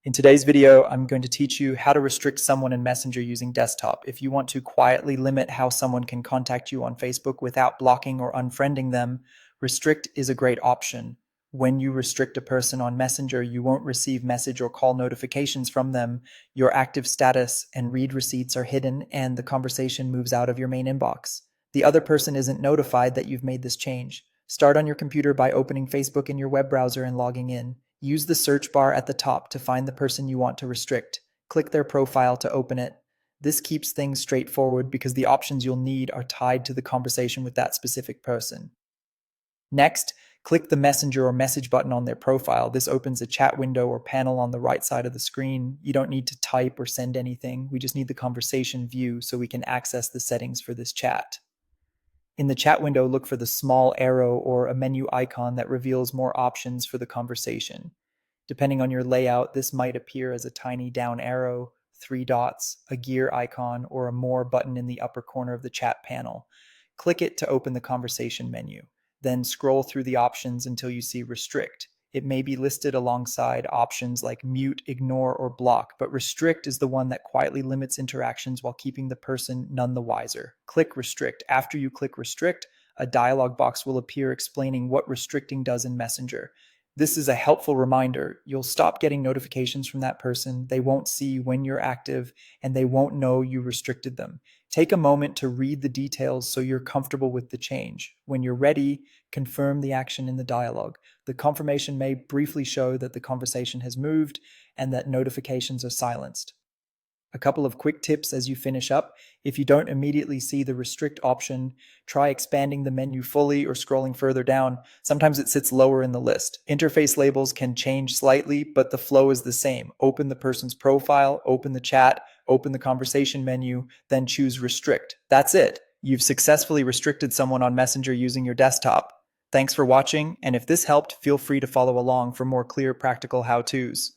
In today's video, I'm going to teach you how to restrict someone in Messenger using desktop. If you want to quietly limit how someone can contact you on Facebook without blocking or unfriending them, restrict is a great option. When you restrict a person on Messenger, you won't receive message or call notifications from them, your active status and read receipts are hidden, and the conversation moves out of your main inbox. The other person isn't notified that you've made this change. Start on your computer by opening Facebook in your web browser and logging in. Use the search bar at the top to find the person you want to restrict. Click their profile to open it. This keeps things straightforward because the options you'll need are tied to the conversation with that specific person. Next, click the Messenger or message button on their profile. This opens a chat window or panel on the right side of the screen. You don't need to type or send anything. We just need the conversation view so we can access the settings for this chat. In the chat window, look for the small arrow or a menu icon that reveals more options for the conversation. Depending on your layout, this might appear as a tiny down arrow, 3 dots, a gear icon, or a more button in the upper corner of the chat panel. Click it to open the conversation menu. Then scroll through the options until you see restrict. It may be listed alongside options like mute, ignore, or block, but restrict is the one that quietly limits interactions while keeping the person none the wiser. Click restrict. After you click restrict, a dialog box will appear explaining what restricting does in Messenger. This is a helpful reminder. You'll stop getting notifications from that person, they won't see when you're active, and they won't know you restricted them. Take a moment to read the details so you're comfortable with the change. When you're ready, confirm the action in the dialogue. The confirmation may briefly show that the conversation has moved and that notifications are silenced. A couple of quick tips as you finish up. If you don't immediately see the restrict option, try expanding the menu fully or scrolling further down. Sometimes it sits lower in the list. Interface labels can change slightly, but the flow is the same. Open the person's profile, open the chat, open the conversation menu, then choose restrict. That's it. You've successfully restricted someone on Messenger using your desktop. Thanks for watching, and if this helped, feel free to follow along for more clear, practical how-tos.